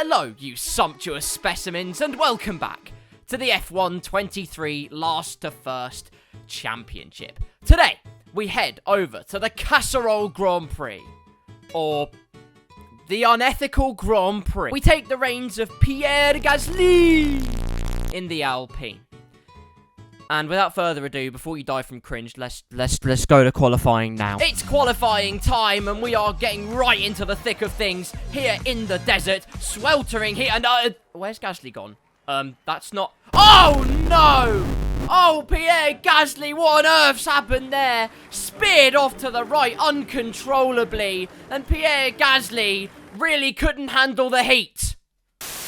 Hello, you sumptuous specimens, and welcome back to the F1 23 Last to First Championship. Today, we head over to the Casserole Grand Prix, or the unethical Grand Prix. We take the reins of Pierre Gasly in the Alpine. And without further ado, before you die from cringe, let's go to qualifying now. It's qualifying time, and we are getting right into the thick of things here in the desert, sweltering heat. And where's Gasly gone? That's not. Oh no! Oh, Pierre Gasly, what on earth's happened there? Speared off to the right uncontrollably, and Pierre Gasly really couldn't handle the heat.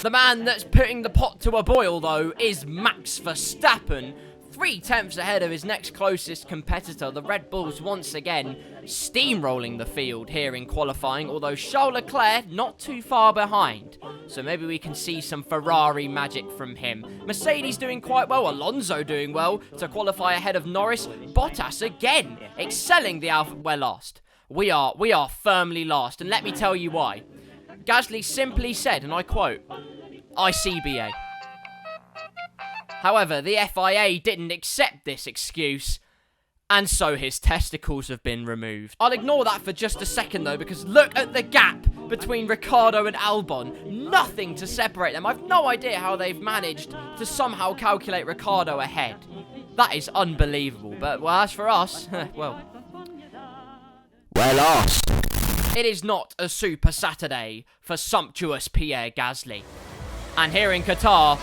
The man that's putting the pot to a boil, though, is Max Verstappen. 3/10 ahead of his next closest competitor, the Red Bulls once again steamrolling the field here in qualifying, although Charles Leclerc not too far behind. So maybe we can see some Ferrari magic from him. Mercedes doing quite well, Alonso doing well to qualify ahead of Norris. Bottas again excelling the Alpha. We're last. We are firmly last, and let me tell you why. Gasly simply said, and I quote, "ICBA." However, the FIA didn't accept this excuse, and so his testicles have been removed. I'll ignore that for just a second, though, because look at the gap between Ricciardo and Albon. Nothing to separate them. I've no idea how they've managed to somehow calculate Ricciardo ahead. That is unbelievable. But, well, as for us, well, we're lost. It is not a super Saturday for sumptuous Pierre Gasly. And here in Qatar,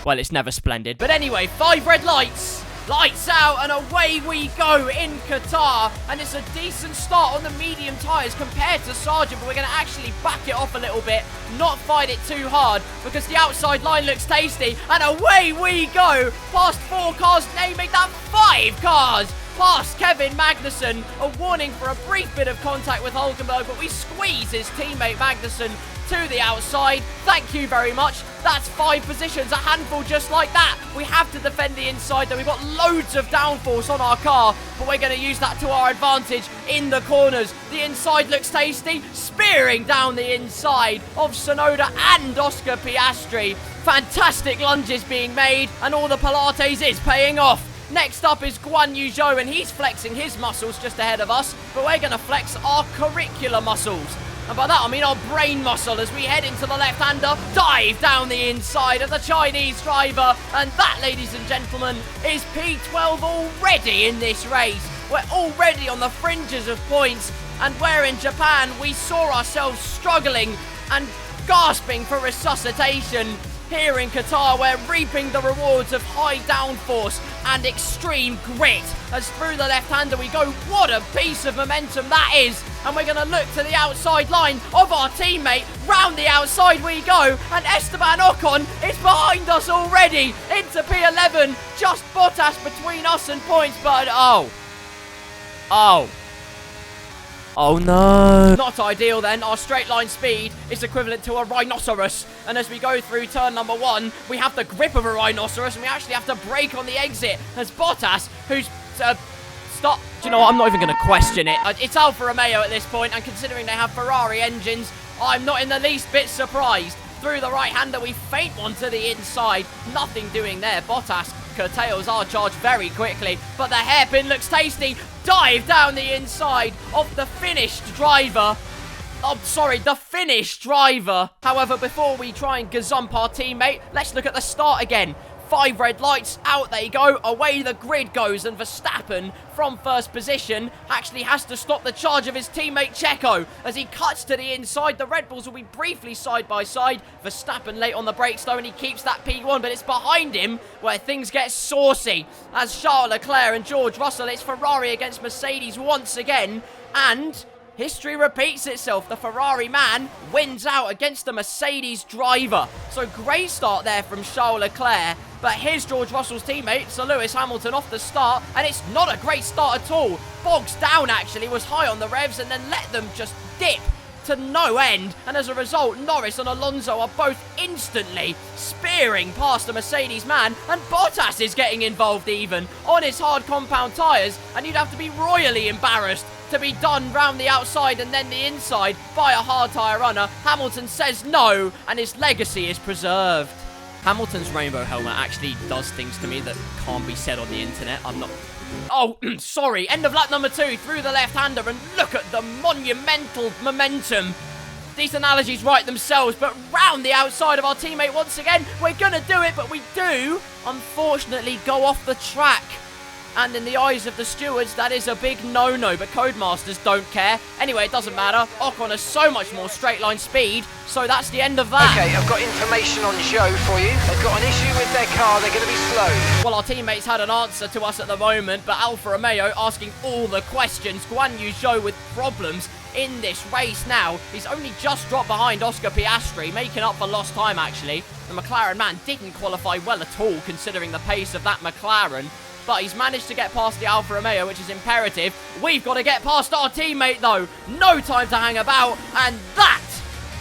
well, it's never splendid. But anyway, 5 red lights. Lights out, and away we go in Qatar. And it's a decent start on the medium tyres compared to Sargent, but we're going to actually back it off a little bit, not fight it too hard, because the outside line looks tasty. And away we go, past 4 cars, naming that 5 cars. Past Kevin Magnussen, a warning for a brief bit of contact with Hulkenberg, but we squeeze his teammate Magnussen to the outside. Thank you very much. That's 5 positions, a handful just like that. We have to defend the inside, though. We've got loads of downforce on our car, but we're going to use that to our advantage in the corners. The inside looks tasty, spearing down the inside of Sonoda and Oscar Piastri. Fantastic lunges being made, and all the Pilates is paying off. Next up is Guan Yu Zhou, and he's flexing his muscles just ahead of us, but we're going to flex our curricular muscles. And by that, I mean our brain muscle as we head into the left-hander, dive down the inside of the Chinese driver. And that, ladies and gentlemen, is P12 already in this race. We're already on the fringes of points. And where in Japan, we saw ourselves struggling and gasping for resuscitation, here in Qatar, we're reaping the rewards of high downforce and extreme grit. As through the left-hander we go, what a piece of momentum that is. And we're going to look to the outside line of our teammate. Round the outside we go, and Esteban Ocon is behind us already. Into P11, just Bottas between us and points, but Oh no. Not ideal then. Our straight line speed is equivalent to a rhinoceros. And as we go through turn number 1, we have the grip of a rhinoceros, and we actually have to brake on the exit as Bottas, who's stop. Do you know what? I'm not even going to question it. It's Alfa Romeo at this point, and considering they have Ferrari engines, I'm not in the least bit surprised. Through the right-hander, we feint one to the inside. Nothing doing there. Bottas curtails our charge very quickly, but the hairpin looks tasty. Dive down the inside of the finished driver. The finished driver. However, before we try and gazump our teammate, let's look at the start again. 5 red lights, out they go, away the grid goes, and Verstappen, from first position, actually has to stop the charge of his teammate Checo. As he cuts to the inside, the Red Bulls will be briefly side by side. Verstappen late on the brakes though, and he keeps that P1, but it's behind him where things get saucy. As Charles Leclerc and George Russell, it's Ferrari against Mercedes once again, and history repeats itself. The Ferrari man wins out against the Mercedes driver. So great start there from Charles Leclerc. But here's George Russell's teammate, Sir Lewis Hamilton, off the start. And it's not a great start at all. Bogs down, actually, was high on the revs and then let them just dip to no end. And as a result, Norris and Alonso are both instantly spearing past the Mercedes man. And Bottas is getting involved even on his hard compound tyres. And you'd have to be royally embarrassed to be done round the outside and then the inside by a hard tyre runner. Hamilton says no, and his legacy is preserved. Hamilton's rainbow helmet actually does things to me that can't be said on the internet. I'm not... Oh, sorry. End of lap number 2 through the left-hander, and look at the monumental momentum. These analogies write themselves, but round the outside of our teammate once again. We're going to do it, but we do, unfortunately, go off the track. And in the eyes of the stewards, that is a big no-no, but Codemasters don't care. Anyway, it doesn't matter. Ocon has so much more straight-line speed, so that's the end of that. Okay, I've got information on Zhou for you. They've got an issue with their car. They're going to be slow. Well, our teammates had an answer to us at the moment, but Alfa Romeo asking all the questions. Guan Yu Zhou with problems in this race now. He's only just dropped behind Oscar Piastri, making up for lost time, actually. The McLaren man didn't qualify well at all, considering the pace of that McLaren. But he's managed to get past the Alfa Romeo, which is imperative. We've got to get past our teammate, though. No time to hang about. And that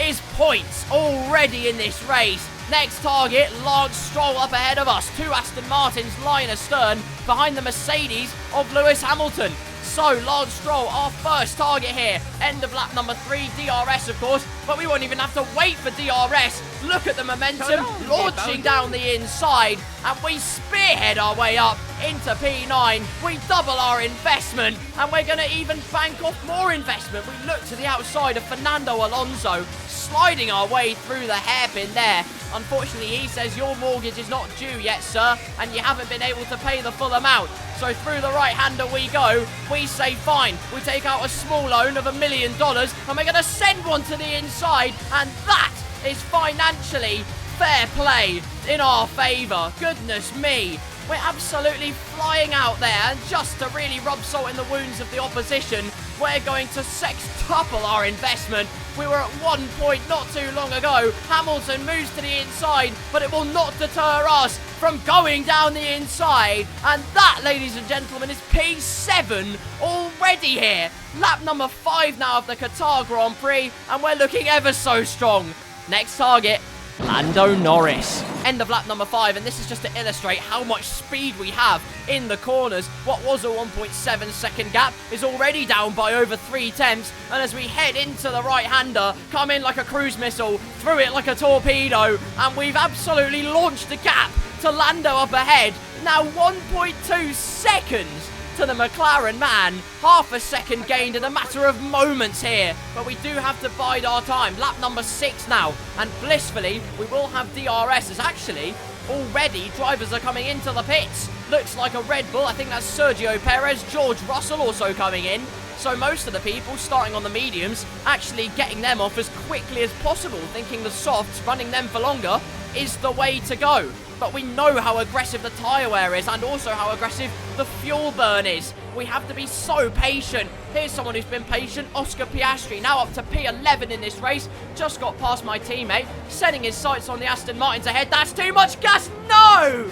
is points already in this race. Next target, Lance Stroll up ahead of us. 2 Aston Martins lying astern behind the Mercedes of Lewis Hamilton. So, Lance Stroll, our first target here. End of lap number 3, DRS, of course. But we won't even have to wait for DRS. Look at the momentum launching down the inside. And we spearhead our way up into P9. We double our investment. And we're going to even bank off more investment. We look to the outside of Fernando Alonso, sliding our way through the hairpin there. Unfortunately, he says your mortgage is not due yet, sir, and you haven't been able to pay the full amount. So through the right-hander we go. We say fine. We take out a small loan of $1 million, and we're going to send one to the inside, and that is financially fair play in our favour. Goodness me. We're absolutely flying out there, and just to really rub salt in the wounds of the opposition, we're going to sextuple our investment. We were at 1 point not too long ago. Hamilton moves to the inside, but it will not deter us from going down the inside. And that, ladies and gentlemen, is P7 already here. Lap number 5 now of the Qatar Grand Prix, and we're looking ever so strong. Next target, Lando Norris. End of lap number 5, and this is just to illustrate how much speed we have in the corners. What was a 1.7 second gap is already down by over 3/10, and as we head into the right-hander, come in like a cruise missile, through it like a torpedo, and we've absolutely launched the gap to Lando up ahead. Now 1.2 seconds to the McLaren man. Half a second gained in a matter of moments here, but we do have to bide our time. Lap number 6 now, and blissfully we will have DRS, as actually already drivers are coming into the pits. Looks like a Red Bull. I think that's Sergio Perez. George Russell also coming in. So most of the people starting on the mediums actually getting them off as quickly as possible, thinking the softs, running them for longer, is the way to go. But we know how aggressive the tyre wear is, and also how aggressive the fuel burn is. We have to be so patient. Here's someone who's been patient, Oscar Piastri, now up to P11 in this race. Just got past my teammate, setting his sights on the Aston Martins ahead. That's too much gas. No!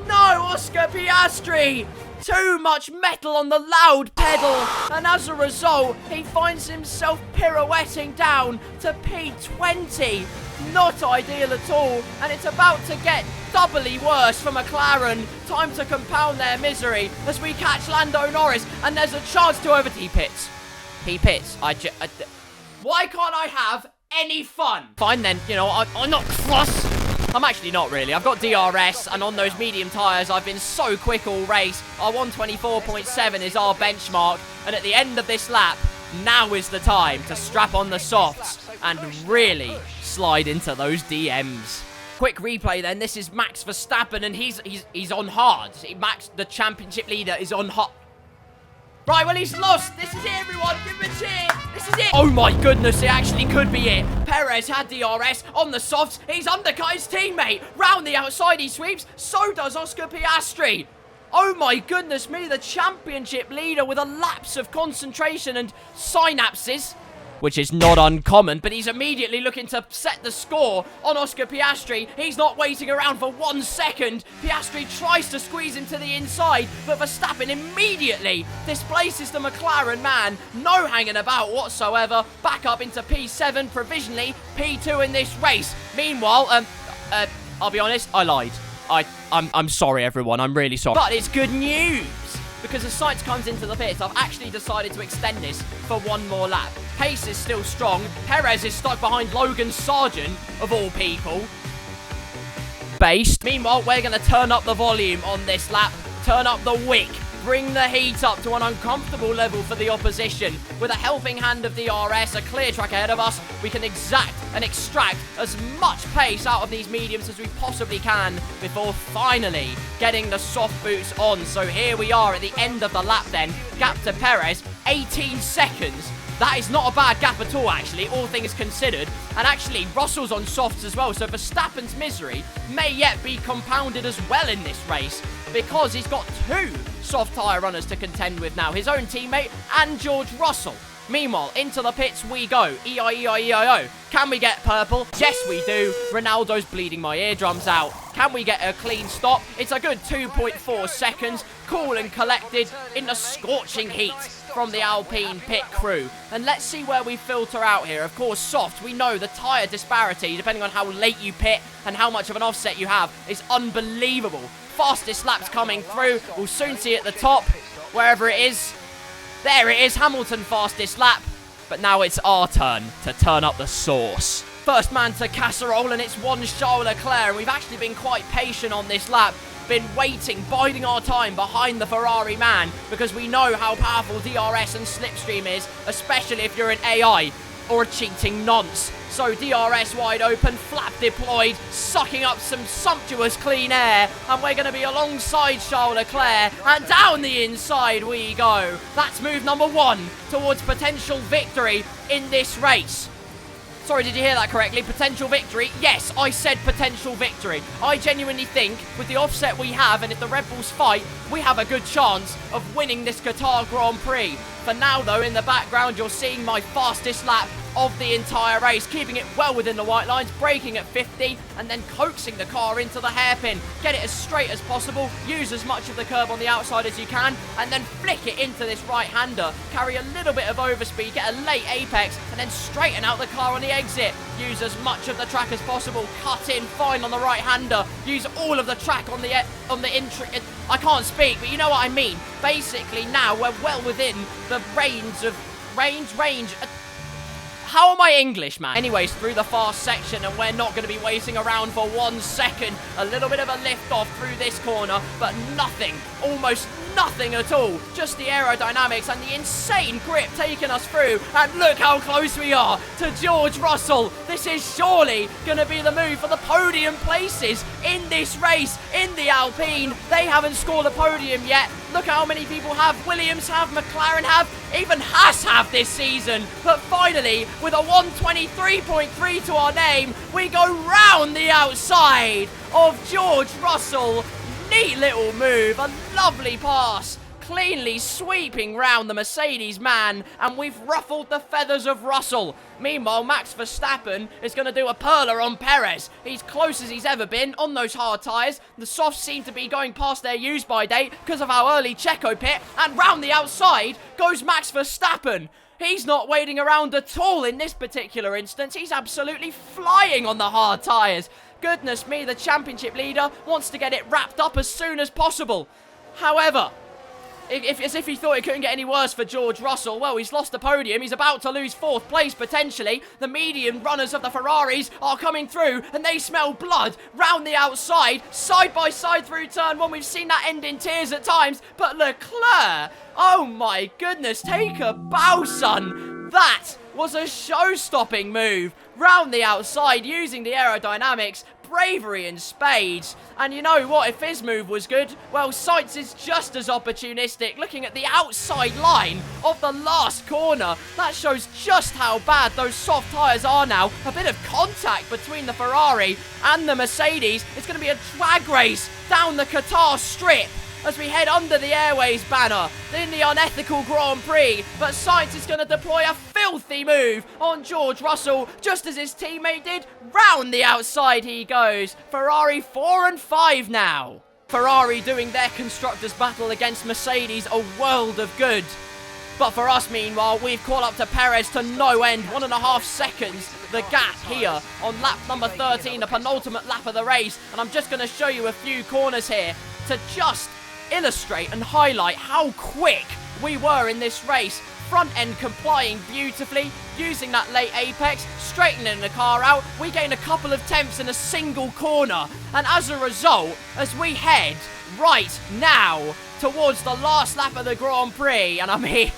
No, Oscar Piastri! Too much metal on the loud pedal, and as a result, he finds himself pirouetting down to P20. Not ideal at all, and it's about to get doubly worse for McLaren. Time to compound their misery as we catch Lando Norris, and there's a chance to overtake. He pits. Why can't I have any fun? Fine then, you know, I'm not cross. I'm actually not really. I've got DRS, and on those medium tyres, I've been so quick all race. Our 124.7 is our benchmark, and at the end of this lap, now is the time to strap on the softs and really slide into those DMs. Quick replay then. This is Max Verstappen, and he's on hard. Max, the championship leader, is on hot. Right, well, he's lost. This is it, everyone. Give him a cheer. This is it. Oh, my goodness. It actually could be it. Perez had DRS on the softs. He's undercut his teammate. Round the outside he sweeps. So does Oscar Piastri. Oh, my goodness me. The championship leader with a lapse of concentration and synapses, which is not uncommon, but he's immediately looking to set the score on Oscar Piastri. He's not waiting around for 1 second. Piastri tries to squeeze into the inside, but Verstappen immediately displaces the McLaren man. No hanging about whatsoever. Back up into P7, provisionally P2 in this race. Meanwhile, I'll be honest, I lied. I'm sorry, everyone. I'm really sorry. But it's good news. because as Sainz comes into the pits, I've actually decided to extend this for one more lap. Pace is still strong. Perez is stuck behind Logan Sargent, of all people. Based. Meanwhile, we're going to turn up the volume on this lap, turn up the wick, bring the heat up to an uncomfortable level for the opposition. With a helping hand of DRS, a clear track ahead of us, we can exact and extract as much pace out of these mediums as we possibly can before finally getting the soft boots on. So here we are at the end of the lap then. Gap to Perez, 18 seconds. That is not a bad gap at all, actually, all things considered. And actually, Russell's on softs as well, so Verstappen's misery may yet be compounded as well in this race, because he's got two soft tyre runners to contend with now, his own teammate and George Russell. Meanwhile, into the pits we go. E-I-E-I-E-I-O. Can we get purple? Yes, we do. Ronaldo's bleeding my eardrums out. Can we get a clean stop? It's a good 2.4 seconds. Cool and collected in the scorching heat from the Alpine pit crew. And let's see where we filter out here. Of course, soft, we know the tyre disparity, depending on how late you pit and how much of an offset you have, is unbelievable. Fastest laps coming through. We'll soon see at the top, wherever it is. There it is, Hamilton fastest lap. But now it's our turn to turn up the sauce. First man to casserole, and it's one Charles Leclerc. And we've actually been quite patient on this lap. Been waiting, biding our time behind the Ferrari man, because we know how powerful DRS and slipstream is, especially if you're an AI or a cheating nonce. So DRS wide open, flap deployed, sucking up some sumptuous clean air, and we're going to be alongside Charles Leclerc, and down the inside we go. That's move number one towards potential victory in this race. Sorry, did you hear that correctly? Potential victory? Yes, I said potential victory. I genuinely think with the offset we have, and if the Red Bulls fight, we have a good chance of winning this Qatar Grand Prix. For now, though, in the background, you're seeing my fastest lap of the entire race, keeping it well within the white lines, braking at 50, and then coaxing the car into the hairpin. Get it as straight as possible, use as much of the curb on the outside as you can, and then flick it into this right-hander. Carry a little bit of overspeed, get a late apex, and then straighten out the car on the exit. Use as much of the track as possible, cut in fine on the right-hander, use all of the track on the entry. I can't speak, but you know what I mean. Basically, now we're well within the range of... Range... How am I English, man? Anyways, through the fast section, and we're not going to be waiting around for 1 second. A little bit of a lift off through this corner, but nothing, almost nothing at all. Just the aerodynamics and the insane grip taking us through. And look how close we are to George Russell. This is surely going to be the move for the podium places in this race in the Alpine. They haven't scored a podium yet. Look how many people have. Williams have, McLaren have, even Haas have this season. But finally, with a 123.3 to our name, we go round the outside of George Russell. Neat little move, a lovely pass, cleanly sweeping round the Mercedes man, and we've ruffled the feathers of Russell. Meanwhile, Max Verstappen is going to do a perler on Perez. He's close as he's ever been on those hard tyres. The softs seem to be going past their use-by date because of our early Checo pit, and round the outside goes Max Verstappen. He's not waiting around at all in this particular instance. He's absolutely flying on the hard tyres. Goodness me, the championship leader wants to get it wrapped up as soon as possible. However, as if he thought it couldn't get any worse for George Russell, well, he's lost the podium. He's about to lose 4th place, potentially. The medium runners of the Ferraris are coming through, and they smell blood round the outside, side by side through turn 1. We've seen that end in tears at times, but Leclerc, oh my goodness, take a bow, son. That was a show-stopping move round the outside using the aerodynamics. Bravery in spades. And you know what, if his move was good, well, Sainz is just as opportunistic. Looking at the outside line of the last corner, that shows just how bad those soft tyres are now. A bit of contact between the Ferrari and the Mercedes. It's going to be a drag race down the Qatar strip as we head under the Airways banner in the unethical Grand Prix. But Sainz is going to deploy a filthy move on George Russell, just as his teammate did. Round the outside he goes. Ferrari 4 and 5 now. Ferrari doing their constructors' battle against Mercedes a world of good. But for us, meanwhile, we've caught up to Perez to no end. 1.5 seconds, the gap here on lap number 13, the penultimate lap of the race. And I'm just going to show you a few corners here to just illustrate and highlight how quick we were in this race. Front end complying beautifully, using that late apex, straightening the car out. We gain a couple of tenths in a single corner, and as a result, as we head right now towards the last lap of the Grand Prix, and I'm here,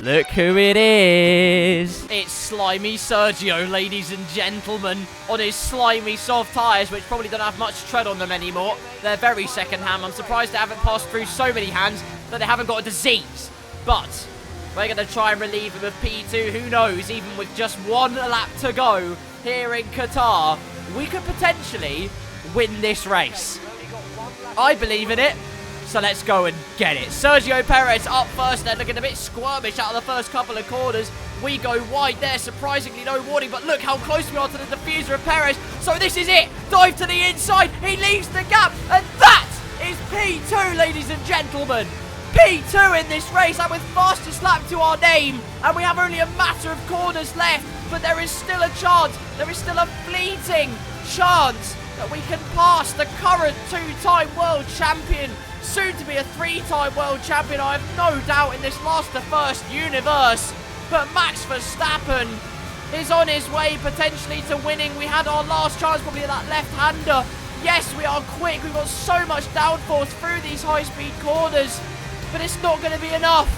look who it is. It's slimy Sergio, ladies and gentlemen, on his slimy soft tyres, which probably don't have much tread on them anymore. They're very second-hand. I'm surprised they haven't passed through so many hands that they haven't got a disease. But we're going to try and relieve him of P2. Who knows, even with just one lap to go here in Qatar, we could potentially win this race. I believe in it. So let's go and get it. Sergio Perez up first. They're looking a bit squirmish out of the first couple of corners. We go wide there. Surprisingly, no warning. But look how close we are to the diffuser of Perez. So this is it. Dive to the inside. He leaves the gap. And that is P2, ladies and gentlemen. P2 in this race. And with fastest lap to our name. And we have only a matter of corners left. But there is still a chance. There is still a fleeting chance that we can pass the current two-time world champion, soon to be a three-time world champion. I have no doubt in this last to first universe. But Max Verstappen is on his way potentially to winning. We had our last chance probably at that left-hander. Yes, we are quick. We've got so much downforce through these high-speed corners. But it's not going to be enough.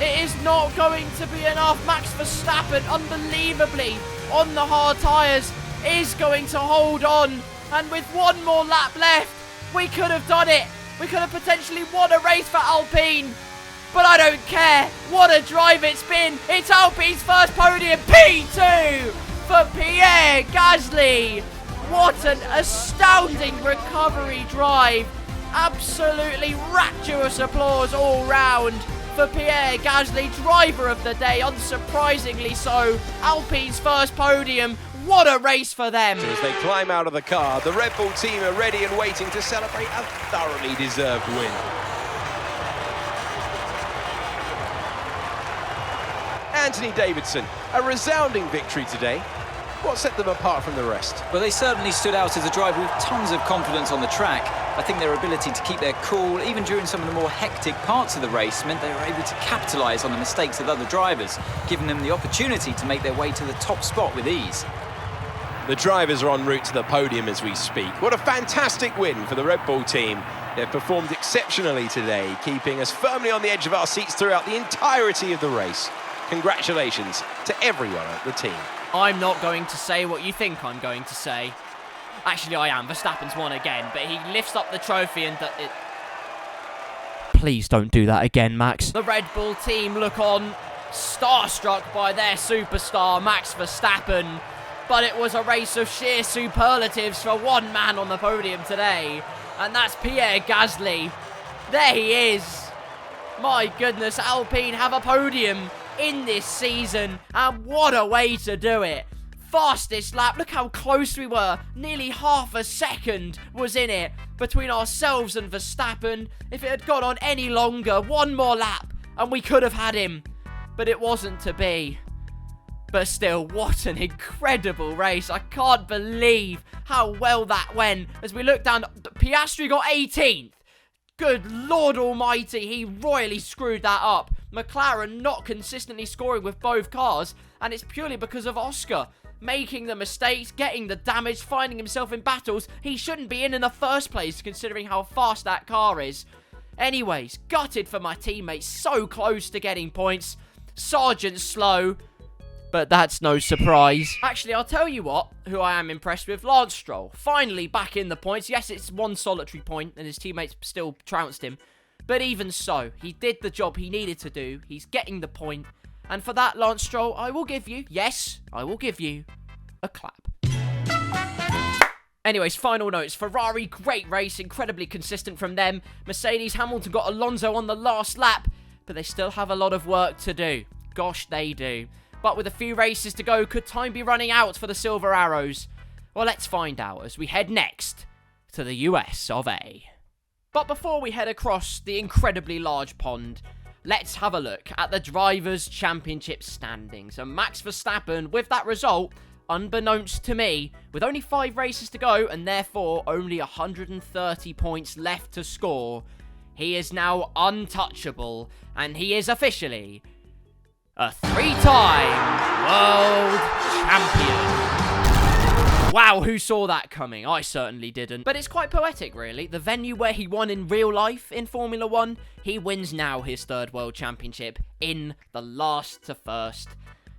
It is not going to be enough. Max Verstappen, unbelievably, on the hard tyres, is going to hold on. And with one more lap left, we could have done it. We could have potentially won a race for Alpine. But I don't care. What a drive it's been. It's Alpine's first podium. P2 for Pierre Gasly. What an astounding recovery drive. Absolutely rapturous applause all round for Pierre Gasly, driver of the day, unsurprisingly so. Alpine's first podium. What a race for them. As they climb out of the car, the Red Bull team are ready and waiting to celebrate a thoroughly deserved win. Anthony Davidson, a resounding victory today. What set them apart from the rest? Well, they certainly stood out as a driver with tons of confidence on the track. I think their ability to keep their cool, even during some of the more hectic parts of the race, meant they were able to capitalise on the mistakes of other drivers, giving them the opportunity to make their way to the top spot with ease. The drivers are en route to the podium as we speak. What a fantastic win for the Red Bull team. They've performed exceptionally today, keeping us firmly on the edge of our seats throughout the entirety of the race. Congratulations to everyone at the team. I'm not going to say what you think I'm going to say. Actually, I am. Verstappen's won again, but he lifts up the trophy and it... Please don't do that again, Max. The Red Bull team look on, starstruck by their superstar, Max Verstappen. But it was a race of sheer superlatives for one man on the podium today. And that's Pierre Gasly. There he is. My goodness, Alpine have a podium in this season. And what a way to do it. Fastest lap. Look how close we were. Nearly half a second was in it between ourselves and Verstappen. If it had gone on any longer, one more lap, and we could have had him. But it wasn't to be. But still, what an incredible race. I can't believe how well that went. As we look down, Piastri got 18th. Good Lord Almighty, he royally screwed that up. McLaren not consistently scoring with both cars, and it's purely because of Oscar making the mistakes, getting the damage, finding himself in battles he shouldn't be in the first place, considering how fast that car is. Anyways, gutted for my teammates, so close to getting points. Sargent slow, but that's no surprise. Actually, I'll tell you what, who I am impressed with, Lance Stroll. Finally back in the points. Yes, it's one solitary point, and his teammates still trounced him. But even so, he did the job he needed to do. He's getting the point. And for that, Lance Stroll, I will give you, yes, I will give you a clap. Anyways, final notes. Ferrari, great race, incredibly consistent from them. Mercedes, Hamilton got Alonso on the last lap, but they still have a lot of work to do. Gosh, they do. But with a few races to go, could time be running out for the Silver Arrows? Well, let's find out as we head next to the US of A. But before we head across the incredibly large pond, let's have a look at the Drivers' Championship standings. And Max Verstappen, with that result, unbeknownst to me, with only 5 races to go and therefore only 130 points left to score, he is now untouchable, and he is officially a 3-time world champion. Wow, who saw that coming? I certainly didn't. But it's quite poetic, really. The venue where he won in real life in Formula 1, he wins now his 3rd world championship in the last to first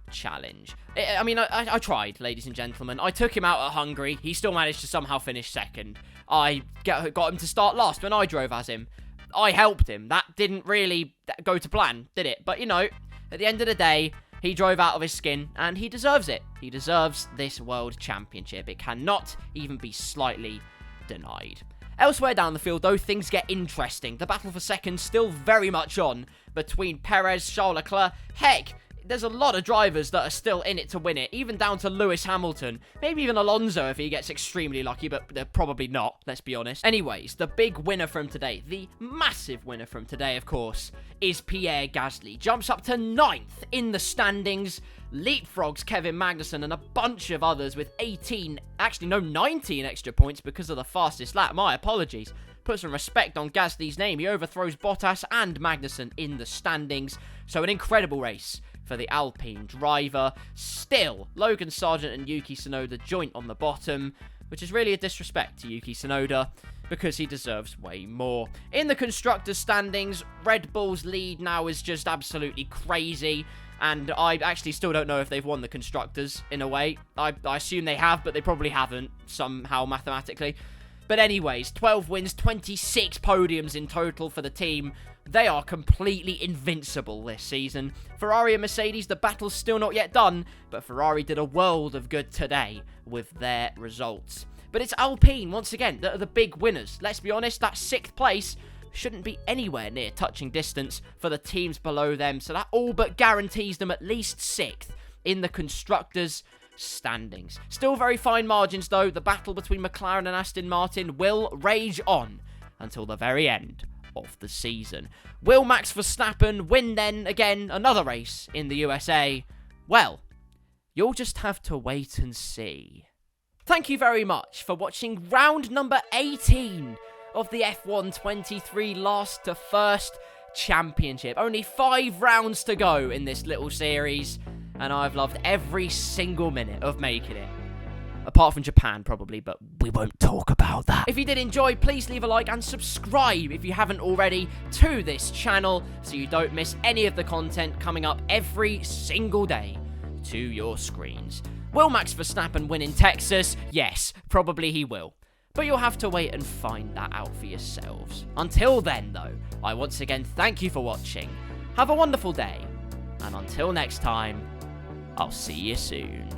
challenge. I mean, I tried, ladies and gentlemen. I took him out at Hungary. He still managed to somehow finish 2nd. I got him to start last when I drove as him. I helped him. That didn't really go to plan, did it? But, you know, at the end of the day, he drove out of his skin, and he deserves it. He deserves this world championship. It cannot even be slightly denied. Elsewhere down the field, though, things get interesting. The battle for 2nd still very much on between Perez, Charles Leclerc. Heck, there's a lot of drivers that are still in it to win it, even down to Lewis Hamilton. Maybe even Alonso if he gets extremely lucky, but they're probably not, let's be honest. Anyways, the big winner from today, the massive winner from today, of course, is Pierre Gasly. Jumps up to 9th in the standings, leapfrogs Kevin Magnussen and a bunch of others with 19 extra points because of the fastest lap. My apologies. Put some respect on Gasly's name. He overthrows Bottas and Magnussen in the standings. So an incredible race for the Alpine driver. Still, Logan Sargent and Yuki Tsunoda joint on the bottom, which is really a disrespect to Yuki Tsunoda because he deserves way more. In the constructors' standings, Red Bull's lead now is just absolutely crazy, and I actually still don't know if they've won the constructors in a way. I assume they have, but they probably haven't somehow mathematically. But anyways, 12 wins, 26 podiums in total for the team. They are completely invincible this season. Ferrari and Mercedes, the battle's still not yet done, but Ferrari did a world of good today with their results. But it's Alpine, once again, that are the big winners. Let's be honest, that 6th place shouldn't be anywhere near touching distance for the teams below them, so that all but guarantees them at least 6th in the constructors' standings. Still very fine margins, though. The battle between McLaren and Aston Martin will rage on until the very end of the season. Will Max Verstappen win then again another race in the USA? Well, you'll just have to wait and see. Thank you very much for watching round number 18 of the F1 23 last to first championship. Only 5 rounds to go in this little series, and I've loved every single minute of making it. Apart from Japan, probably, but we won't talk about that. If you did enjoy, please leave a like and subscribe if you haven't already to this channel so you don't miss any of the content coming up every single day to your screens. Will Max Verstappen win in Texas? Yes, probably he will. But you'll have to wait and find that out for yourselves. Until then, though, I once again thank you for watching. Have a wonderful day. And until next time, I'll see you soon.